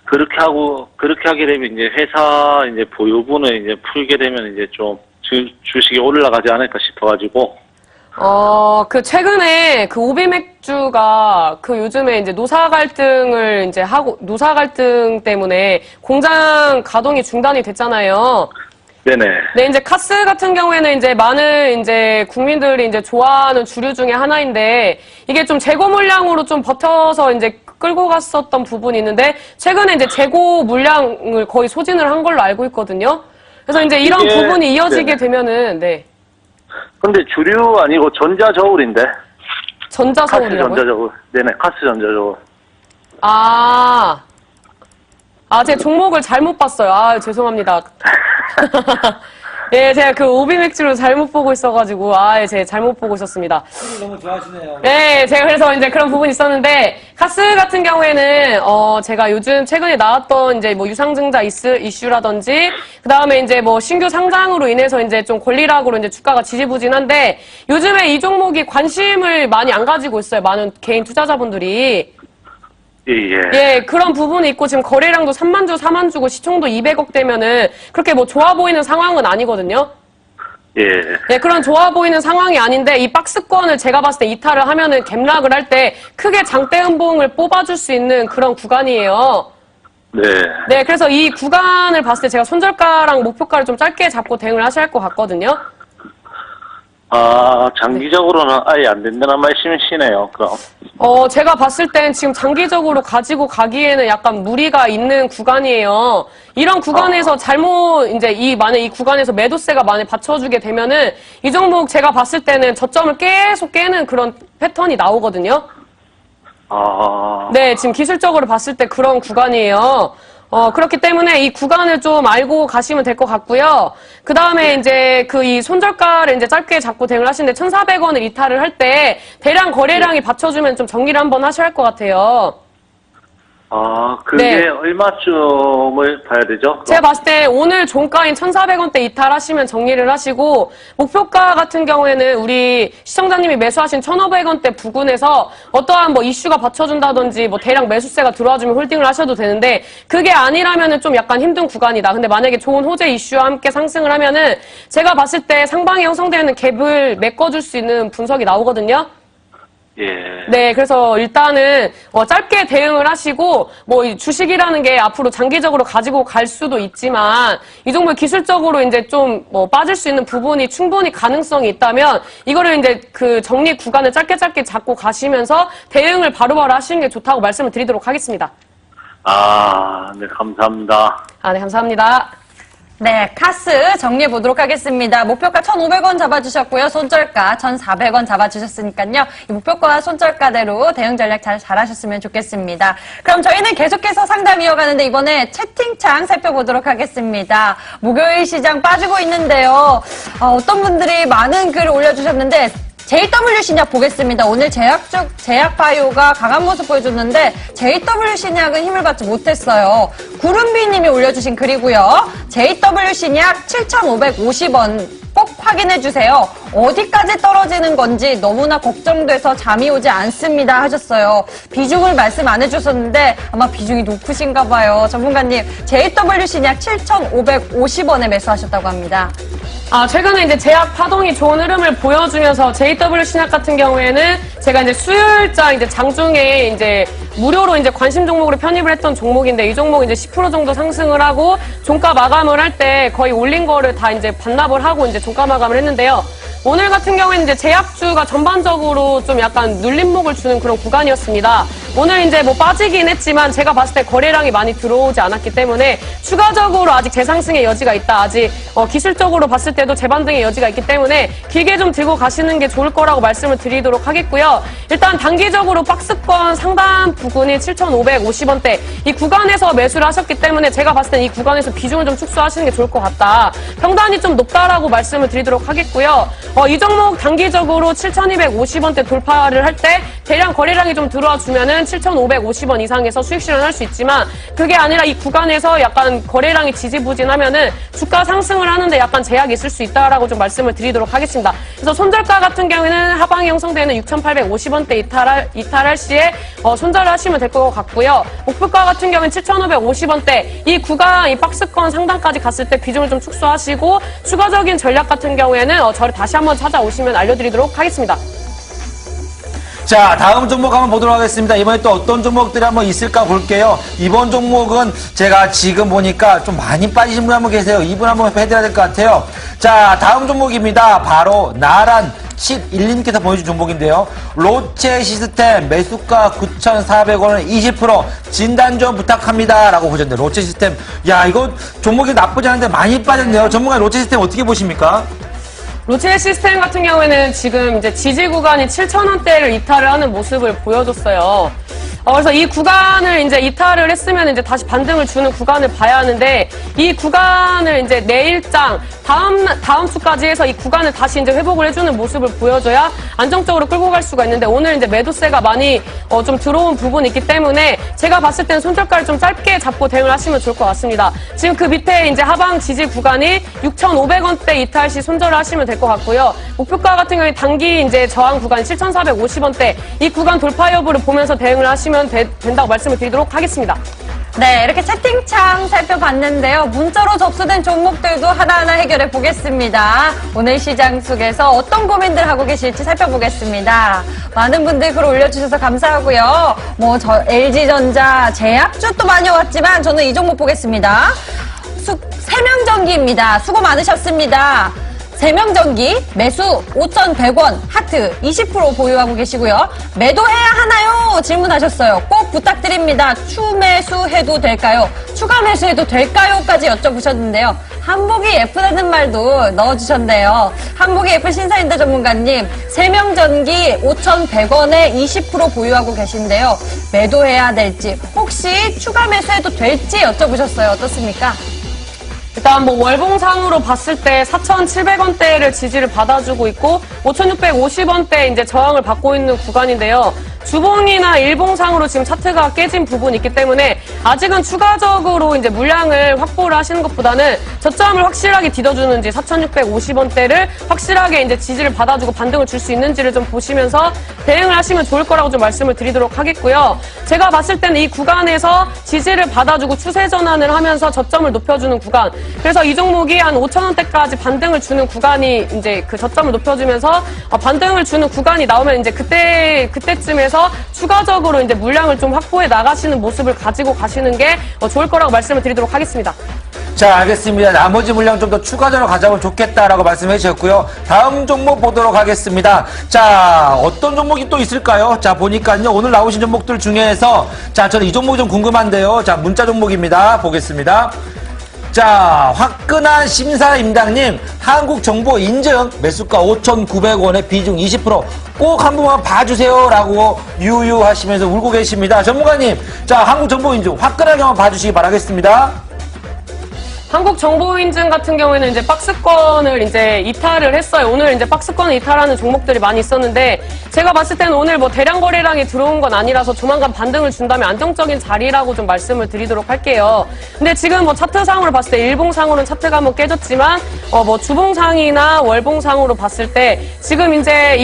그렇게 하게 되면 이제 회사 이제 보유분을 이제 풀게 되면 이제 좀 주식이 올라가지 않을까 싶어가지고. 그 최근에 그 오비맥주가 그 요즘에 이제 노사 갈등을 이제 하고, 노사 갈등 때문에 공장 가동이 중단이 됐잖아요. 네네. 네, 이제 카스 같은 경우에는 이제 많은 이제 국민들이 이제 좋아하는 주류 중에 하나인데 이게 좀 재고 물량으로 좀 버텨서 이제 끌고 갔었던 부분이 있는데 최근에 이제 재고 물량을 거의 소진을 한 걸로 알고 있거든요. 그래서 이제 이런 이게, 부분이 이어지게 네네. 되면은, 네. 근데 주류 아니고 전자저울인데. 카스 전자서울이라고요? 전자저울. 네네, 카스 전자저울. 제가 종목을 잘못 봤어요. 죄송합니다. 예, 제가 그 오비맥주를 잘못 보고 있어가지고, 제가 잘못 보고 있었습니다. 너무 좋아하시네요. 네, 제가 그래서 이제 그런 부분이 있었는데, 카스 같은 경우에는, 제가 요즘 최근에 나왔던 이제 뭐 유상증자 이슈라든지, 그 다음에 이제 뭐 신규 상장으로 인해서 이제 좀 권리락으로 이제 주가가 지지부진한데, 요즘에 이 종목이 관심을 많이 안 가지고 있어요. 많은 개인 투자자분들이. 예, 그런 부분이 있고 지금 거래량도 3만 주, 4만 주고 시총도 200억 되면은 그렇게 뭐 좋아 보이는 상황은 아니거든요. 예, 그런 좋아 보이는 상황이 아닌데 이 박스권을 제가 봤을 때 이탈을 하면은 갭락을 할 때 크게 장대 음봉을 뽑아줄 수 있는 그런 구간이에요. 네, 그래서 이 구간을 봤을 때 제가 손절가랑 목표가를 좀 짧게 잡고 대응을 하셔야 할 것 같거든요. 장기적으로는 아예 안 된다는 말씀이시네요, 그럼. 제가 봤을 땐 지금 장기적으로 가지고 가기에는 약간 무리가 있는 구간이에요. 이런 구간에서 만약 이 구간에서 매도세가 많이 받쳐주게 되면은 이 종목 제가 봤을 때는 저점을 계속 깨는 그런 패턴이 나오거든요. 네, 지금 기술적으로 봤을 때 그런 구간이에요. 그렇기 때문에 이 구간을 좀 알고 가시면 될 것 같고요. 그 다음에 이제 이 손절가를 이제 짧게 잡고 대응을 하시는데 1,400원을 이탈을 할 때 대량 거래량이 받쳐주면 좀 정리를 한번 하셔야 할 것 같아요. 그게 네. 얼마쯤을 봐야 되죠? 그럼? 제가 봤을 때 오늘 종가인 1,400원대 이탈하시면 정리를 하시고 목표가 같은 경우에는 우리 시청자님이 매수하신 1,500원대 부근에서 어떠한 뭐 이슈가 받쳐준다든지 뭐 대량 매수세가 들어와주면 홀딩을 하셔도 되는데 그게 아니라면은 좀 약간 힘든 구간이다. 근데 만약에 좋은 호재 이슈와 함께 상승을 하면은 제가 봤을 때 상방에 형성되어 있는 갭을 메꿔줄 수 있는 분석이 나오거든요. 네, 그래서 일단은 짧게 대응을 하시고 뭐 이 주식이라는 게 앞으로 장기적으로 가지고 갈 수도 있지만 이 종목 기술적으로 이제 좀 뭐 빠질 수 있는 부분이 충분히 가능성이 있다면 이거를 이제 그 정리 구간을 짧게 잡고 가시면서 대응을 바로바로 하시는 게 좋다고 말씀을 드리도록 하겠습니다. 네, 감사합니다. 네, 감사합니다. 네, 카스 정리해 보도록 하겠습니다. 목표가 1,500원 잡아주셨고요. 손절가 1,400원 잡아주셨으니까요. 이 목표가와 손절가대로 대응 전략 잘 잘하셨으면 좋겠습니다. 그럼 저희는 계속해서 상담 이어가는데 이번에 채팅창 살펴보도록 하겠습니다. 목요일 시장 빠지고 있는데요. 어떤 분들이 많은 글을 올려주셨는데 JW 신약 보겠습니다. 오늘 제약바이오가 강한 모습 보여줬는데 JW 신약은 힘을 받지 못했어요. 구름비님이 올려주신 글이고요. JW 신약 7,550원 꼭 확인해주세요. 어디까지 떨어지는 건지 너무나 걱정돼서 잠이 오지 않습니다 하셨어요. 비중을 말씀 안 해주셨는데 아마 비중이 높으신가 봐요. 전문가님, JW 신약 7,550원에 매수하셨다고 합니다. 최근에 이제 제약 파동이 좋은 흐름을 보여주면서 JW 신약 같은 경우에는 제가 이제 수요일장 이제 장중에 이제 무료로 이제 관심 종목으로 편입을 했던 종목인데 이 종목 이제 10% 정도 상승을 하고 종가 마감을 할 때 거의 올린 거를 다 이제 반납을 하고 이제 종가 마감을 했는데요. 오늘 같은 경우에는 이제 제약주가 전반적으로 좀 약간 눌림목을 주는 그런 구간이었습니다. 오늘 이제 뭐 빠지긴 했지만 제가 봤을 때 거래량이 많이 들어오지 않았기 때문에 추가적으로 아직 재상승의 여지가 있다. 아직 기술적으로 봤을 때도 재반등의 여지가 있기 때문에 길게 좀 들고 가시는 게 좋을 거라고 말씀을 드리도록 하겠고요. 일단 단기적으로 박스권 상단 부근이 7,550원대 이 구간에서 매수를 하셨기 때문에 제가 봤을 때 이 구간에서 비중을 좀 축소하시는 게 좋을 것 같다. 평단이 좀 높다라고 말씀을 드리도록 하겠고요. 이 종목 단기적으로 7,250원대 돌파를 할 때 대량 거래량이 좀 들어와 주면은 평균 7,550원 이상에서 수익 실현할 수 있지만 그게 아니라 이 구간에서 약간 거래량이 지지부진하면은 주가 상승을 하는데 약간 제약이 있을 수 있다라고 좀 말씀을 드리도록 하겠습니다. 그래서 손절가 같은 경우에는 하방이 형성되는 6,850원대 이탈할 시에 손절을 하시면 될 것 같고요. 목표가 같은 경우는 7,550원대 이 구간 이 박스권 상단까지 갔을 때 비중을 좀 축소하시고 추가적인 전략 같은 경우에는 저를 다시 한번 찾아오시면 알려드리도록 하겠습니다. 자, 다음 종목 한번 보도록 하겠습니다. 이번에 또 어떤 종목들이 한번 있을까 볼게요. 이번 종목은 제가 지금 보니까 좀 많이 빠지신 분 한 분 계세요. 이분 한번 해드려야 될 것 같아요. 자, 다음 종목입니다. 바로 나란 11님께서 보여준 종목인데요. 로체 시스템 매수가 9,400원을 20% 진단 좀 부탁합니다. 라고 보셨는데, 로체 시스템. 야, 이거 종목이 나쁘지 않은데 많이 빠졌네요. 전문가 로체 시스템 어떻게 보십니까? 로체 시스템 같은 경우에는 지금 이제 지지 구간이 7,000원대를 이탈을 하는 모습을 보여줬어요. 그래서 이 구간을 이제 이탈을 했으면 이제 다시 반등을 주는 구간을 봐야 하는데 이 구간을 이제 내일장 다음 주까지 해서 이 구간을 다시 이제 회복을 해주는 모습을 보여줘야 안정적으로 끌고 갈 수가 있는데 오늘 이제 매도세가 많이 좀 들어온 부분이 있기 때문에 제가 봤을 때는 손절가를 좀 짧게 잡고 대응을 하시면 좋을 것 같습니다. 지금 그 밑에 이제 하방 지지 구간이 6,500원대 이탈 시 손절을 하시면 될 것 같고요. 목표가 같은 경우에 단기 이제 저항 구간이 7,450원대 이 구간 돌파 여부를 보면서 대응을 하시면 된다고 말씀을 드리도록 하겠습니다. 네, 이렇게 채팅창 살펴봤는데요. 문자로 접수된 종목들도 하나하나 해결해 보겠습니다. 오늘 시장 속에서 어떤 고민들 하고 계실지 살펴보겠습니다. 많은 분들 글 올려주셔서 감사하고요. LG전자, 제약주 또 많이 왔지만 저는 이 종목 보겠습니다. 세명전기입니다. 수고 많으셨습니다. 세명전기 매수 5,100원 하트 20% 보유하고 계시고요. 매도해야 하나요? 질문하셨어요. 꼭 부탁드립니다. 추매수해도 될까요? 추가 매수해도 될까요? 까지 여쭤보셨는데요. 한복이 예쁘다는 말도 넣어주셨네요. 한복이 예쁜 신사임대 전문가님, 세명전기 5,100원에 20% 보유하고 계신데요. 매도해야 될지, 혹시 추가 매수해도 될지 여쭤보셨어요. 어떻습니까? 일단 월봉상으로 봤을 때 4,700원대를 지지를 받아주고 있고 5,650원대 이제 저항을 받고 있는 구간인데요. 주봉이나 일봉상으로 지금 차트가 깨진 부분이 있기 때문에 아직은 추가적으로 이제 물량을 확보를 하시는 것보다는 저점을 확실하게 뒤져주는지 4,650원대를 확실하게 이제 지지를 받아주고 반등을 줄 수 있는지를 좀 보시면서 대응을 하시면 좋을 거라고 좀 말씀을 드리도록 하겠고요. 제가 봤을 때는 이 구간에서 지지를 받아주고 추세 전환을 하면서 저점을 높여주는 구간. 그래서 이 종목이 한 5,000원대까지 반등을 주는 구간이 이제 그 저점을 높여주면서 반등을 주는 구간이 나오면 이제 그때쯤에서 추가적으로 이제 물량을 좀 확보해 나가시는 모습을 가지고 가시는 게 좋을 거라고 말씀을 드리도록 하겠습니다. 자, 알겠습니다. 나머지 물량 좀 더 추가적으로 가져오면 좋겠다라고 말씀해 주셨고요. 다음 종목 보도록 하겠습니다. 자, 어떤 종목이 또 있을까요? 자, 보니까요. 오늘 나오신 종목들 중에서 자, 저는 이 종목이 좀 궁금한데요. 자, 문자 종목입니다. 보겠습니다. 자, 화끈한 심사임당님, 한국정보 인증 매수가 5,900원에 비중 20% 꼭 한 번만 봐주세요 라고 유유하시면서 울고 계십니다. 전문가님, 자, 한국정보 인증 화끈하게 한번 봐주시기 바라겠습니다. 한국정보인증 같은 경우에는 이제 박스권을 이제 이탈을 했어요. 오늘 이제 박스권을 이탈하는 종목들이 많이 있었는데 제가 봤을 때는 오늘 대량 거래량이 들어온 건 아니라서 조만간 반등을 준다면 안정적인 자리라고 좀 말씀을 드리도록 할게요. 근데 지금 차트상으로 봤을 때 일봉상으로는 차트가 한번 깨졌지만 주봉상이나 월봉상으로 봤을 때 지금 이제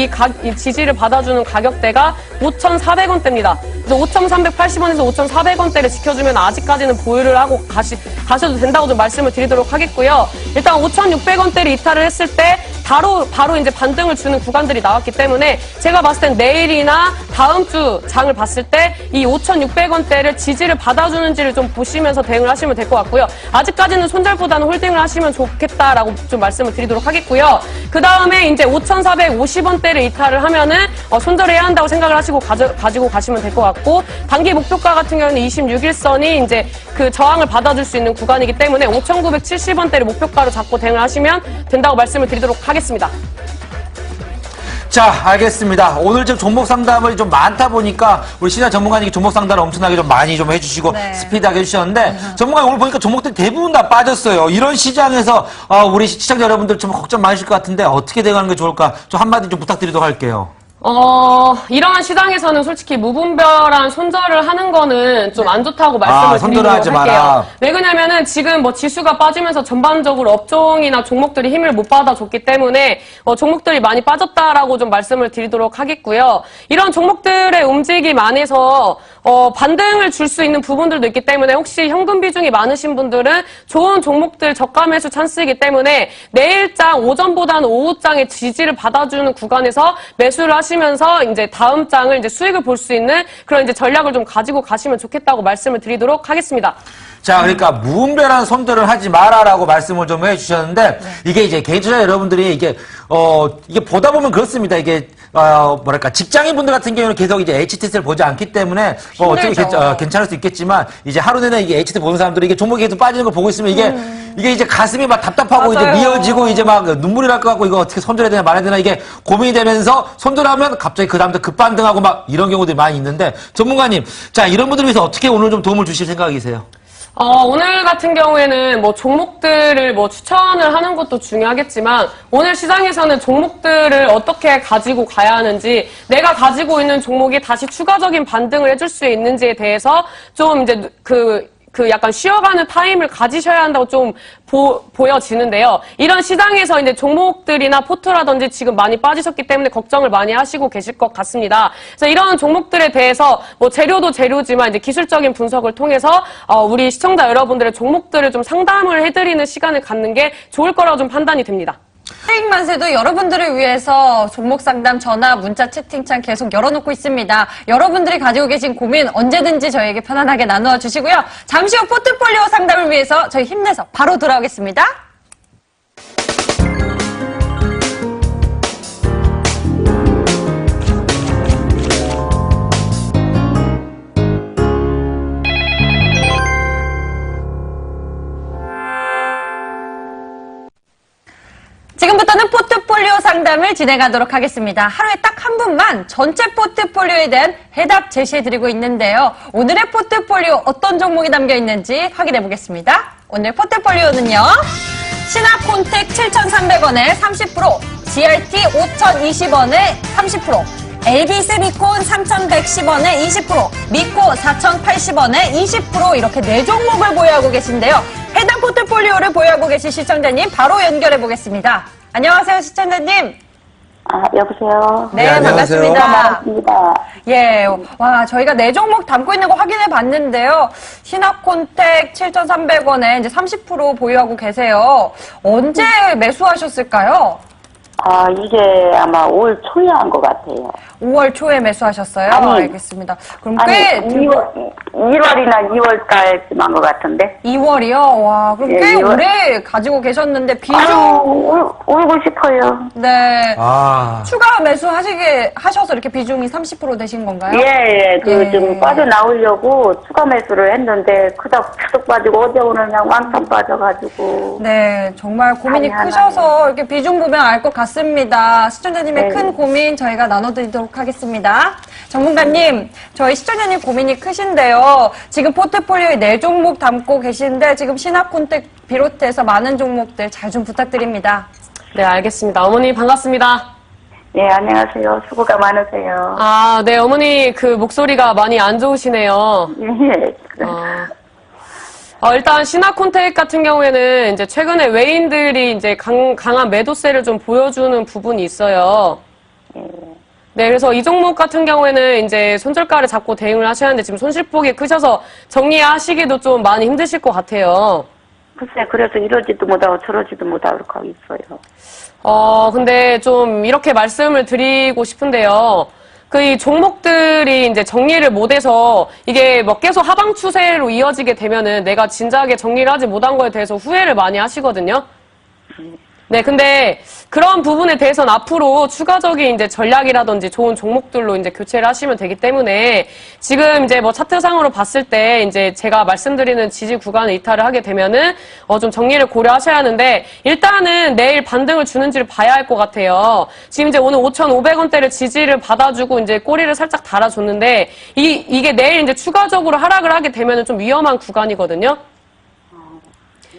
이 지지를 받아주는 가격대가 5,400원대입니다. 그래서 5,380원에서 5,400원대를 지켜주면 아직까지는 보유를 하고 가셔도 된다고 좀 말씀을 드리도록 하겠고요. 일단 5,600원대를 이탈을 했을 때 바로 이제 반등을 주는 구간들이 나왔기 때문에 제가 봤을 땐 내일이나 다음 주 장을 봤을 때 이 5,600원대를 지지를 받아주는지를 좀 보시면서 대응을 하시면 될 것 같고요. 아직까지는 손절보다는 홀딩을 하시면 좋겠다라고 좀 말씀을 드리도록 하겠고요. 그 다음에 이제 5,450원대를 이탈을 하면은 손절해야 한다고 생각을 하시고 가지고 가시면 될 것 같고 단기 목표가 같은 경우는 26일선이 이제 그 저항을 받아줄 수 있는 구간이기 때문에 5,970원대를 목표가로 잡고 대응을 하시면 된다고 말씀을 드리도록 하겠습니다. 자, 알겠습니다. 오늘 지금 종목 상담을 좀 많다 보니까 우리 시장 전문가님이 종목 상담을 엄청나게 좀 많이 좀 해주시고 네. 스피드하게 해주셨는데 전문가님 오늘 보니까 종목들 대부분 다 빠졌어요. 이런 시장에서 우리 시청자 여러분들 좀 걱정 많으실 것 같은데 어떻게 돼가는 게 좋을까 좀 한마디 좀 부탁드리도록 할게요. 이러한 시장에서는 솔직히 무분별한 손절을 하는 거는 좀 안 좋다고 말씀을 손절을 드리도록 하지 할게요. 마라. 왜 그러냐면은 지금 뭐 지수가 빠지면서 전반적으로 업종이나 종목들이 힘을 못 받아줬기 때문에 종목들이 많이 빠졌다라고 좀 말씀을 드리도록 하겠고요. 이런 종목들의 움직임 안에서 반등을 줄 수 있는 부분들도 있기 때문에 혹시 현금 비중이 많으신 분들은 좋은 종목들 저가 매수 찬스이기 때문에 내일장 오전보다는 오후장의 지지를 받아주는 구간에서 매수를 하시면서 이제 다음 장을 이제 수익을 볼 수 있는 그런 이제 전략을 좀 가지고 가시면 좋겠다고 말씀을 드리도록 하겠습니다. 자, 그러니까 무분별한 손들을 하지 마라라고 말씀을 좀 해주셨는데 이게 이제 개인 투자 여러분들이 이게 보다 보면 그렇습니다. 이게 뭐랄까 직장인분들 같은 경우는 계속 이제 HTS를 보지 않기 때문에 어떻게 괜찮을 수 있겠지만 이제 하루 내내 이게 HT 보는 사람들이 이게 종목이 계속 빠지는 걸 보고 있으면 이게 이제 가슴이 막 답답하고 맞아요. 이제 미어지고 이제 막 눈물이 날 것 같고 이거 어떻게 손절해야 되나 말아야 되나 이게 고민이 되면서 손절하면 갑자기 그 다음부터 급반등하고 막 이런 경우들이 많이 있는데 전문가님, 자 이런 분들 위해서 어떻게 오늘 좀 도움을 주실 생각이세요? 오늘 같은 경우에는 뭐 종목들을 뭐 추천을 하는 것도 중요하겠지만 오늘 시장에서는 종목들을 어떻게 가지고 가야 하는지 내가 가지고 있는 종목이 다시 추가적인 반등을 해줄 수 있는지에 대해서 좀 이제 그 약간 쉬어가는 타임을 가지셔야 한다고 좀 보여지는데요. 이런 시장에서 이제 종목들이나 포트라든지 지금 많이 빠지셨기 때문에 걱정을 많이 하시고 계실 것 같습니다. 그래서 이런 종목들에 대해서 뭐 재료도 재료지만 이제 기술적인 분석을 통해서 우리 시청자 여러분들의 종목들을 좀 상담을 해드리는 시간을 갖는 게 좋을 거라고 좀 판단이 됩니다. 수익만세도 여러분들을 위해서 종목 상담 전화, 문자, 채팅창 계속 열어놓고 있습니다. 여러분들이 가지고 계신 고민 언제든지 저희에게 편안하게 나누어 주시고요. 잠시 후 포트폴리오 상담을 위해서 저희 힘내서 바로 돌아오겠습니다. 지금부터는 포트폴리오 상담을 진행하도록 하겠습니다. 하루에 딱 한 분만 전체 포트폴리오에 대한 해답 제시해드리고 있는데요. 오늘의 포트폴리오 어떤 종목이 담겨 있는지 확인해 보겠습니다. 오늘 포트폴리오는요. 신화콘텍 7,300원에 30%, GRT 5,020원에 30%, LB세미콘 3,110원에 20%, 미코 4,080원에 20% 이렇게 4종목을 보유하고 계신데요. 해당 포트폴리오를 보유하고 계신 시청자님 바로 연결해 보겠습니다. 안녕하세요, 시청자님. 여보세요. 네, 네, 안녕하세요. 반갑습니다. 반갑습니다. 예, 와, 저희가 4종목 담고 있는 거 확인해 봤는데요. 신화콘텍 7,300원에 이제 30% 보유하고 계세요. 언제 매수하셨을까요? 이게 아마 5월 초에 한 것 같아요. 5월 초에 매수하셨어요? 아니, 알겠습니다. 그럼 아니, 꽤 1월이나 2월 달쯤 한 것 같은데. 2월이요? 와, 그럼 예, 꽤 2월. 오래 가지고 계셨는데 비중 울고 싶어요. 네. 아. 추가 하셔서 이렇게 비중이 30% 되신 건가요? 예. 예. 좀 빠져나오려고 추가 매수를 했는데, 계속 빠지고, 어제 오늘 그냥 왕창 빠져가지고. 네, 정말 고민이 아니, 크셔서 이렇게 비중 보면 알 것 같습니다. 시청자님의 네. 큰 고민 저희가 나눠드리도록 하겠습니다. 전문가님, 저희 시청자님 고민이 크신데요. 지금 포트폴리오에 4종목 담고 계신데 지금 신화콘텍 비롯해서 많은 종목들 잘 좀 부탁드립니다. 네, 알겠습니다. 어머니 반갑습니다. 네, 안녕하세요. 수고가 많으세요. 네, 어머니 그 목소리가 많이 안 좋으시네요. 예. 일단 신화콘텍 같은 경우에는 이제 최근에 외인들이 이제 강한 매도세를 좀 보여주는 부분이 있어요. 네, 그래서 이 종목 같은 경우에는 이제 손절가를 잡고 대응을 하셔야 하는데 지금 손실폭이 크셔서 정리하시기도 좀 많이 힘드실 것 같아요. 글쎄, 그래서 이러지도 못하고 저러지도 못하고 이렇게 하고 있어요. 근데 좀 이렇게 말씀을 드리고 싶은데요. 이 종목들이 이제 정리를 못해서 이게 뭐 계속 하방 추세로 이어지게 되면은 내가 진작에 정리를 하지 못한 거에 대해서 후회를 많이 하시거든요. 네, 근데 그런 부분에 대해서는 앞으로 추가적인 이제 전략이라든지 좋은 종목들로 이제 교체를 하시면 되기 때문에 지금 이제 뭐 차트상으로 봤을 때 이제 제가 말씀드리는 지지 구간을 이탈을 하게 되면은 좀 정리를 고려하셔야 하는데 일단은 내일 반등을 주는지를 봐야 할 것 같아요. 지금 이제 오늘 5,500원대를 지지를 받아주고 이제 꼬리를 살짝 달아줬는데 이게 내일 이제 추가적으로 하락을 하게 되면은 좀 위험한 구간이거든요.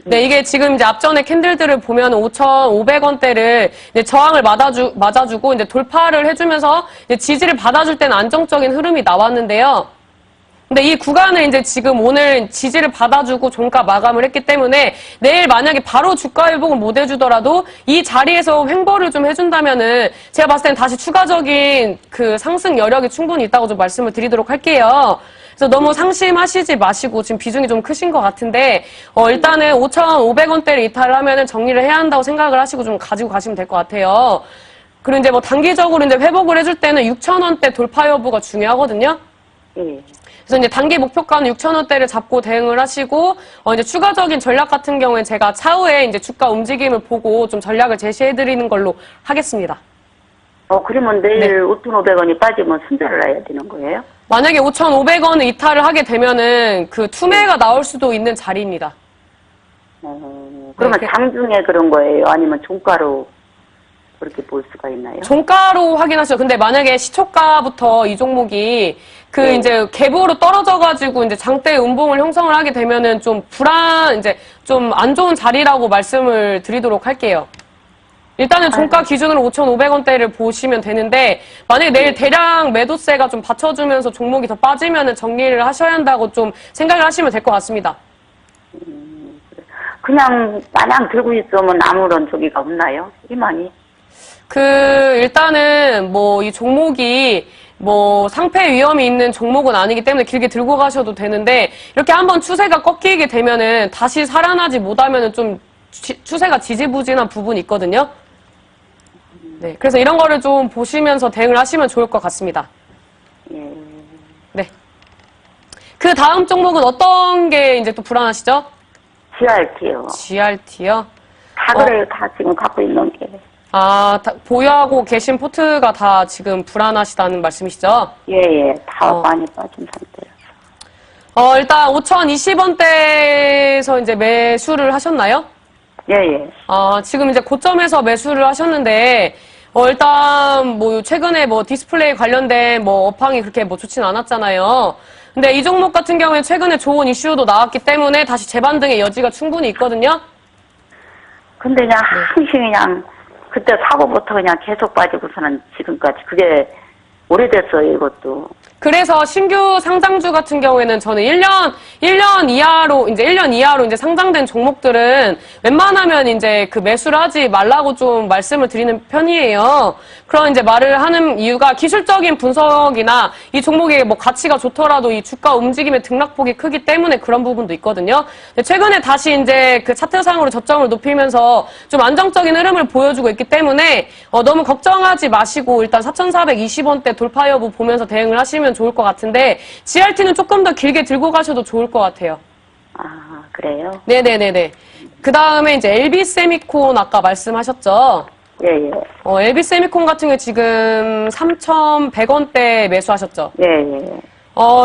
네, 이게 지금 이제 앞전에 캔들들을 보면 5,500원대를 이제 저항을 맞아주고 이제 돌파를 해주면서 이제 지지를 받아줄 때는 안정적인 흐름이 나왔는데요. 근데 이 구간을 이제 지금 오늘 지지를 받아주고 종가 마감을 했기 때문에 내일 만약에 바로 주가 회복을 못 해주더라도 이 자리에서 횡보를 좀 해준다면은 제가 봤을 때는 다시 추가적인 그 상승 여력이 충분히 있다고 좀 말씀을 드리도록 할게요. 그래서 너무 상심하시지 마시고 지금 비중이 좀 크신 것 같은데 일단은 5,500원대를 이탈을 하면은 정리를 해야 한다고 생각을 하시고 좀 가지고 가시면 될 것 같아요. 그리고 이제 뭐 단기적으로 이제 회복을 해줄 때는 6,000원대 돌파 여부가 중요하거든요. 예. 그래서 이제 단기 목표가는 6,000원대를 잡고 대응을 하시고 이제 추가적인 전략 같은 경우에 제가 차후에 이제 주가 움직임을 보고 좀 전략을 제시해드리는 걸로 하겠습니다. 그러면 내일 네. 5,500원이 빠지면 손절을 해야 되는 거예요? 만약에 5,500원을 이탈을 하게 되면은 그 투매가 나올 수도 있는 자리입니다. 그러면 네, 장중에 그런 거예요? 아니면 종가로 그렇게 볼 수가 있나요? 종가로 확인하시죠. 근데 만약에 시초가부터 이 종목이 그 이제 갭으로 떨어져가지고 이제 장대 음봉을 형성을 하게 되면은 좀 이제 좀 안 좋은 자리라고 말씀을 드리도록 할게요. 일단은 종가 기준으로 5,500원대를 보시면 되는데 만약에 내일 대량 매도세가 좀 받쳐주면서 종목이 더 빠지면은 정리를 하셔야 한다고 좀 생각을 하시면 될 것 같습니다. 그냥 마냥 들고 있으면 아무런 저기가 없나요? 희망이? 일단은 뭐 이 종목이 뭐 상패 위험이 있는 종목은 아니기 때문에 길게 들고 가셔도 되는데 이렇게 한번 추세가 꺾이게 되면은 다시 살아나지 못하면은 좀 추세가 지지부진한 부분이 있거든요. 네. 그래서 이런 거를 좀 보시면서 대응을 하시면 좋을 것 같습니다. 네. 그 다음 종목은 어떤 게 이제 또 불안하시죠? GRT요. GRT요? 다 그래요. 다 지금 갖고 있는 게. 보유하고 계신 포트가 다 지금 불안하시다는 말씀이시죠? 예. 다 많이 빠진 상태라서. 일단 5,020원대에서 이제 매수를 하셨나요? 예. 지금 이제 고점에서 매수를 하셨는데, 일단 뭐 최근에 뭐 디스플레이 관련된 뭐 업황이 그렇게 뭐 좋진 않았잖아요. 근데 이 종목 같은 경우에 최근에 좋은 이슈도 나왔기 때문에 다시 재반등의 여지가 충분히 있거든요. 근데 그냥 항상 그냥 그때 사고부터 그냥 계속 빠지고서는 지금까지 그게 오래됐어요, 이것도. 그래서 신규 상장주 같은 경우에는 저는 1년 이하로 이제 상장된 종목들은 웬만하면 이제 그 매수를 하지 말라고 좀 말씀을 드리는 편이에요. 그런 이제 말을 하는 이유가 기술적인 분석이나 이 종목의 뭐 가치가 좋더라도 이 주가 움직임의 등락폭이 크기 때문에 그런 부분도 있거든요. 근데 최근에 다시 이제 그 차트상으로 저점을 높이면서 좀 안정적인 흐름을 보여주고 있기 때문에 너무 걱정하지 마시고 일단 4,420원대 돌파 여부 보면서 대응을 하시면 좋을 것 같은데 GRT는 조금 더 길게 들고 가셔도 좋을 것 같아요. 그래요? 네네네네. 그 다음에 이제 LB세미콘 아까 말씀하셨죠? 예. LB세미콘 같은 경우 지금 3,100원대 매수하셨죠? 예.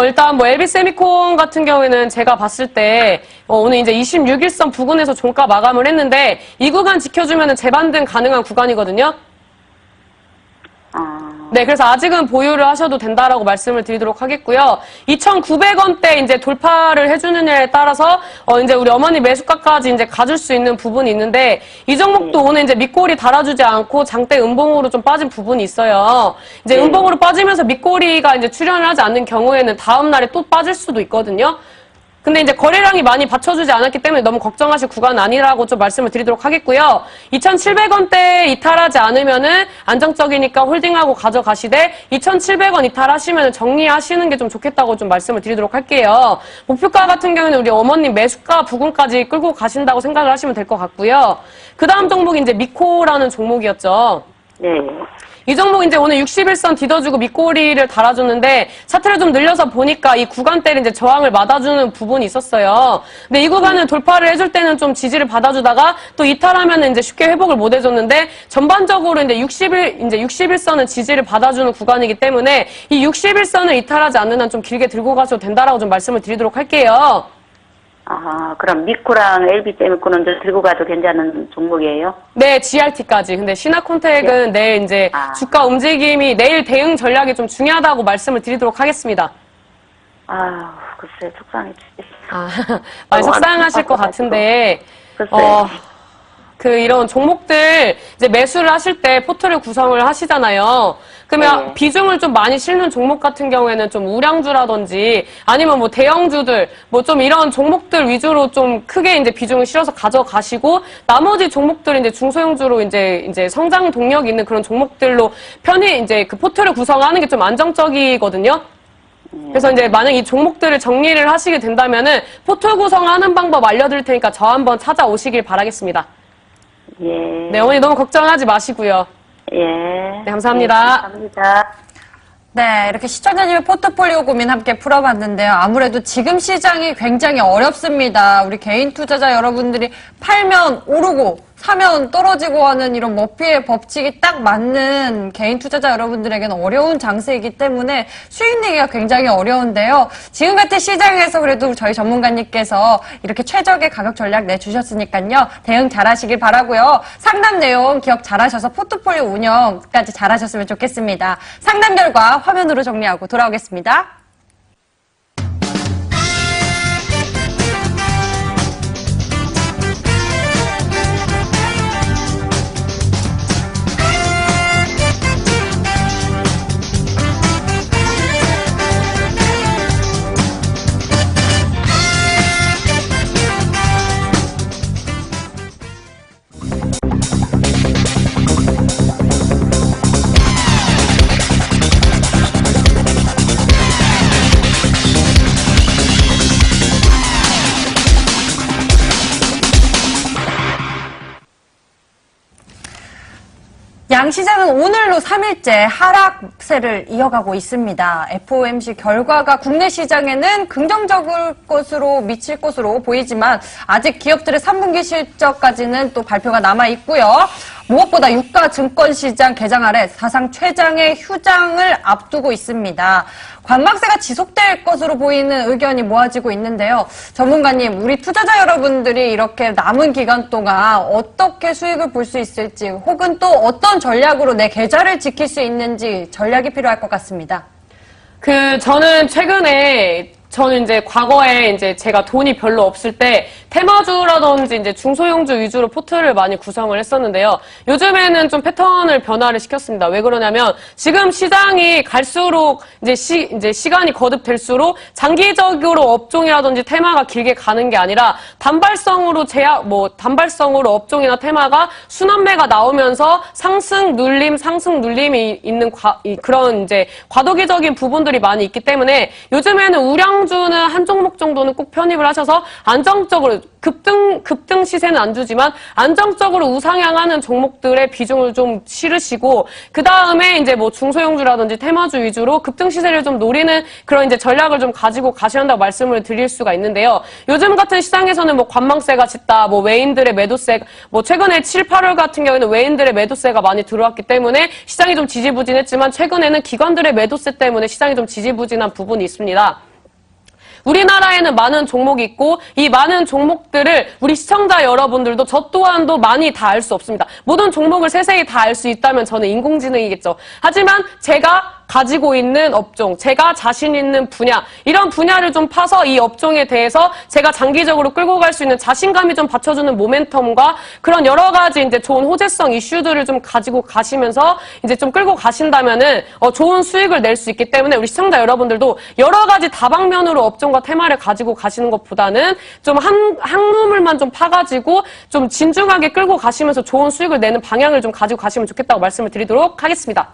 일단 뭐 LB세미콘 같은 경우에는 제가 봤을 때 오늘 이제 26일선 부근에서 종가 마감을 했는데 이 구간 지켜주면은 재반등 가능한 구간이거든요. 네, 그래서 아직은 보유를 하셔도 된다라고 말씀을 드리도록 하겠고요. 2,900원대 이제 돌파를 해주느냐에 따라서 이제 우리 어머니 매수가까지 이제 가줄 수 있는 부분이 있는데 이 종목도 오늘 이제 밑꼬리 달아주지 않고 장대 음봉으로 좀 빠진 부분이 있어요. 이제 음봉으로 빠지면서 밑꼬리가 이제 출현을 하지 않는 경우에는 다음 날에 또 빠질 수도 있거든요. 근데 이제 거래량이 많이 받쳐주지 않았기 때문에 너무 걱정하실 구간은 아니라고 좀 말씀을 드리도록 하겠고요. 2,700원대 이탈하지 않으면은 안정적이니까 홀딩하고 가져가시되 2,700원 이탈하시면 정리하시는 게 좀 좋겠다고 좀 말씀을 드리도록 할게요. 목표가 같은 경우는 우리 어머님 매수가 부근까지 끌고 가신다고 생각을 하시면 될 것 같고요. 그 다음 종목이 이제 미코라는 종목이었죠. 네. 이 종목 이제 오늘 61선 뒤져주고 밑꼬리를 달아줬는데 차트를 좀 늘려서 보니까 이 구간대를 이제 저항을 맞아주는 부분이 있었어요. 근데 이 구간을 돌파를 해줄 때는 좀 지지를 받아주다가 또 이탈하면 이제 쉽게 회복을 못 해줬는데 전반적으로 이제 61선은 지지를 받아주는 구간이기 때문에 이 61선을 이탈하지 않는 한 좀 길게 들고 가셔도 된다라고 좀 말씀을 드리도록 할게요. 그럼 미코랑 LB세미콘은 들고 가도 괜찮은 종목이에요? 네, GRT까지. 근데 신화콘텍은 내일 이제 주가 움직임이 내일 대응 전략이 좀 중요하다고 말씀을 드리도록 하겠습니다. 글쎄, 속상해지. 많이 속상하실 것 같은데, 글쎄. 이런 종목들, 이제 매수를 하실 때 포트를 구성을 하시잖아요. 그러면 네. 비중을 좀 많이 실는 종목 같은 경우에는 좀 우량주라든지 아니면 뭐 대형주들, 뭐 좀 이런 종목들 위주로 좀 크게 이제 비중을 실어서 가져가시고 나머지 종목들 이제 중소형주로 이제 성장 동력 있는 그런 종목들로 편히 이제 그 포트를 구성하는 게 좀 안정적이거든요. 그래서 이제 만약 이 종목들을 정리를 하시게 된다면은 포트 구성하는 방법 알려드릴 테니까 저 한번 찾아오시길 바라겠습니다. 예. 네, 어머니 너무 걱정하지 마시고요. 예. 네, 감사합니다. 네, 감사합니다. 네, 이렇게 시청자님의 포트폴리오 고민 함께 풀어봤는데요. 아무래도 지금 시장이 굉장히 어렵습니다. 우리 개인 투자자 여러분들이 팔면 오르고 사면 떨어지고 하는 이런 머피의 법칙이 딱 맞는 개인 투자자 여러분들에게는 어려운 장세이기 때문에 수익 내기가 굉장히 어려운데요. 지금 같은 시장에서 그래도 저희 전문가님께서 이렇게 최적의 가격 전략 내주셨으니까요. 대응 잘하시길 바라고요. 상담 내용 기억 잘하셔서 포트폴리오 운영까지 잘하셨으면 좋겠습니다. 상담 결과 화면으로 정리하고 돌아오겠습니다. 양시장은 오늘로 3일째 하락세를 이어가고 있습니다. FOMC 결과가 국내 시장에는 긍정적일 것으로 미칠 것으로 보이지만 아직 기업들의 3분기 실적까지는 또 발표가 남아 있고요. 무엇보다 유가 증권시장 개장 아래 사상 최장의 휴장을 앞두고 있습니다. 관망세가 지속될 것으로 보이는 의견이 모아지고 있는데요. 전문가님, 우리 투자자 여러분들이 이렇게 남은 기간 동안 어떻게 수익을 볼 수 있을지 혹은 또 어떤 전략으로 내 계좌를 지킬 수 있는지 전략이 필요할 것 같습니다. 저는 최근에 저는 이제 과거에 이제 제가 돈이 별로 없을 때 테마주라든지 이제 중소형주 위주로 포트를 많이 구성을 했었는데요. 요즘에는 좀 패턴을 변화를 시켰습니다. 왜 그러냐면 지금 시장이 갈수록 이제 시간이 거듭될수록 장기적으로 업종이라든지 테마가 길게 가는 게 아니라 단발성으로 단발성으로 업종이나 테마가 순환매가 나오면서 상승 눌림이 있는 그런 이제 과도기적인 부분들이 많이 있기 때문에 요즘에는 우량주는 한 종목 정도는 꼭 편입을 하셔서 안정적으로 급등 시세는 안 주지만 안정적으로 우상향하는 종목들의 비중을 좀 실으시고 그 다음에 이제 뭐 중소형주라든지 테마주 위주로 급등 시세를 좀 노리는 그런 이제 전략을 좀 가지고 가셔야 한다고 말씀을 드릴 수가 있는데요. 요즘 같은 시장에서는 뭐 관망세가 짙다, 뭐 외인들의 매도세, 뭐 최근에 7, 8월 같은 경우에는 외인들의 매도세가 많이 들어왔기 때문에 시장이 좀 지지부진했지만 최근에는 기관들의 매도세 때문에 시장이 좀 지지부진한 부분이 있습니다. 우리나라에는 많은 종목이 있고 이 많은 종목들을 우리 시청자 여러분들도 저 또한도 많이 다 알 수 없습니다. 모든 종목을 세세히 다 알 수 있다면 저는 인공지능이겠죠. 하지만 제가 가지고 있는 업종, 제가 자신 있는 분야, 이런 분야를 좀 파서 이 업종에 대해서 제가 장기적으로 끌고 갈 수 있는 자신감이 좀 받쳐주는 모멘텀과 그런 여러 가지 이제 좋은 호재성 이슈들을 좀 가지고 가시면서 이제 좀 끌고 가신다면은 좋은 수익을 낼 수 있기 때문에 우리 시청자 여러분들도 여러 가지 다방면으로 업종과 테마를 가지고 가시는 것보다는 좀 한 우물만 좀 파가지고 좀 진중하게 끌고 가시면서 좋은 수익을 내는 방향을 좀 가지고 가시면 좋겠다고 말씀을 드리도록 하겠습니다.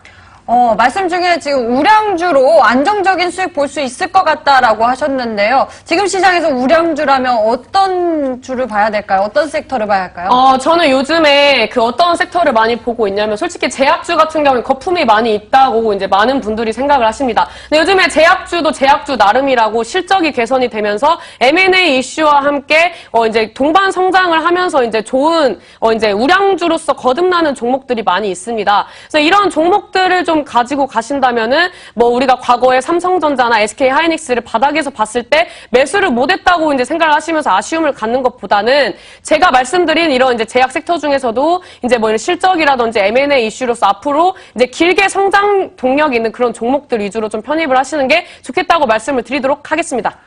말씀 중에 지금 우량주로 안정적인 수익 볼 수 있을 것 같다라고 하셨는데요. 지금 시장에서 우량주라면 어떤 주를 봐야 될까요? 어떤 섹터를 봐야 할까요? 저는 요즘에 어떤 섹터를 많이 보고 있냐면 솔직히 제약주 같은 경우는 거품이 많이 있다고 이제 많은 분들이 생각을 하십니다. 근데 요즘에 제약주도 제약주 나름이라고 실적이 개선이 되면서 M&A 이슈와 함께 이제 동반 성장을 하면서 이제 좋은 이제 우량주로서 거듭나는 종목들이 많이 있습니다. 그래서 이런 종목들을 좀 가지고 가신다면은 뭐 우리가 과거에 삼성전자나 SK 하이닉스를 바닥에서 봤을 때 매수를 못했다고 이제 생각을 하시면서 아쉬움을 갖는 것보다는 제가 말씀드린 이런 이제 제약 섹터 중에서도 이제 뭐 이런 실적이라든지 M&A 이슈로서 앞으로 이제 길게 성장 동력 있는 그런 종목들 위주로 좀 편입을 하시는 게 좋겠다고 말씀을 드리도록 하겠습니다.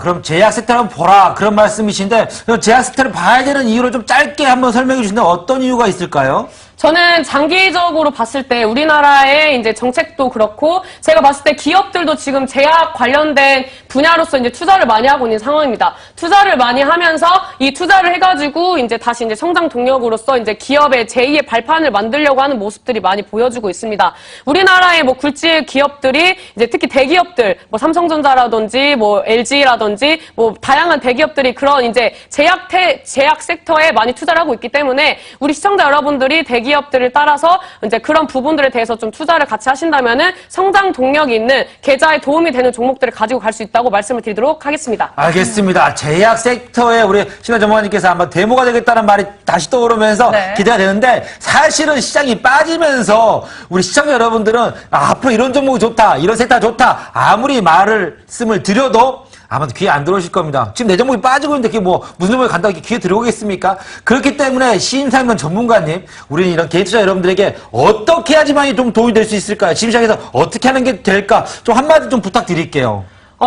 그럼 제약 섹터를 한번 보라 그런 말씀이신데 그럼 제약 섹터를 봐야 되는 이유를 좀 짧게 한번 설명해 주시는데 어떤 이유가 있을까요? 저는 장기적으로 봤을 때 우리나라의 이제 정책도 그렇고 제가 봤을 때 기업들도 지금 제약 관련된 분야로서 이제 투자를 많이 하고 있는 상황입니다. 투자를 많이 하면서 이 투자를 해가지고 이제 다시 이제 성장 동력으로서 이제 기업의 제2의 발판을 만들려고 하는 모습들이 많이 보여주고 있습니다. 우리나라의 뭐 굴지 기업들이 이제 특히 대기업들 뭐 삼성전자라든지 뭐 LG라든지 뭐 다양한 대기업들이 그런 이제 제약 섹터에 많이 투자를 하고 있기 때문에 우리 시청자 여러분들이 기업들을 따라서 이제 그런 부분들에 대해서 좀 투자를 같이 하신다면은 성장 동력이 있는 계좌에 도움이 되는 종목들을 가지고 갈 수 있다고 말씀을 드리도록 하겠습니다. 알겠습니다. 제약 섹터에 우리 신하 전문가님께서 한번 데모가 되겠다는 말이 다시 떠오르면서 네. 기대가 되는데 사실은 시장이 빠지면서 우리 시청자 여러분들은 앞으로 이런 종목이 좋다, 이런 섹터가 좋다 아무리 말씀을 드려도 아마도 귀에 안 들어오실 겁니다. 지금 내 종목이 빠지고 있는데 그게 뭐 무슨 종목이 간다고 이렇게 귀에 들어오겠습니까? 그렇기 때문에 신사임당 전문가님, 우리는 이런 개인 투자 여러분들에게 어떻게 해야지만이 좀 도움이 될 수 있을까요? 지금 시장에서 어떻게 하는 게 될까? 좀 한마디 좀 부탁드릴게요.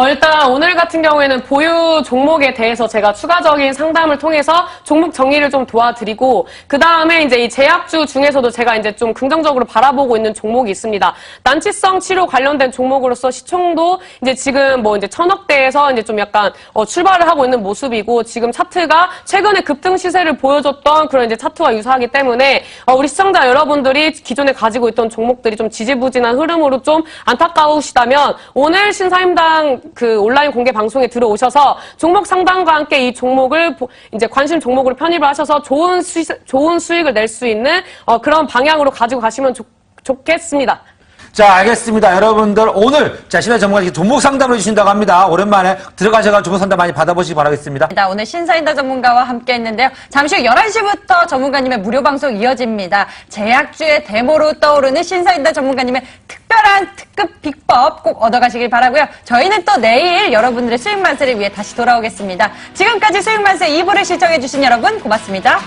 일단 오늘 같은 경우에는 보유 종목에 대해서 제가 추가적인 상담을 통해서 종목 정리를 좀 도와드리고 그 다음에 이제 이 제약주 중에서도 제가 이제 좀 긍정적으로 바라보고 있는 종목이 있습니다. 난치성 치료 관련된 종목으로서 시총도 이제 지금 뭐 이제 1000억대에서 이제 좀 약간 출발을 하고 있는 모습이고 지금 차트가 최근에 급등 시세를 보여줬던 그런 이제 차트와 유사하기 때문에 우리 시청자 여러분들이 기존에 가지고 있던 종목들이 좀 지지부진한 흐름으로 좀 안타까우시다면 오늘 신사임당 그 온라인 공개 방송에 들어오셔서 종목 상담과 함께 이 종목을 이제 관심 종목으로 편입을 하셔서 좋은 수익을 낼 수 있는 그런 방향으로 가지고 가시면 좋겠습니다. 자, 알겠습니다. 여러분들 오늘 신하 전문가님께 종목 상담을 해주신다고 합니다. 오랜만에 들어가셔서 종목 상담 많이 받아보시기 바라겠습니다. 오늘 신사임당 전문가와 함께 했는데요. 잠시 후 11시부터 전문가님의 무료 방송 이어집니다. 제약주의 데모로 떠오르는 신사임당 전문가님의 특별한 특급 비법 꼭 얻어가시길 바라고요. 저희는 또 내일 여러분들의 수익만세를 위해 다시 돌아오겠습니다. 지금까지 수익만세 2부를 시청해주신 여러분 고맙습니다.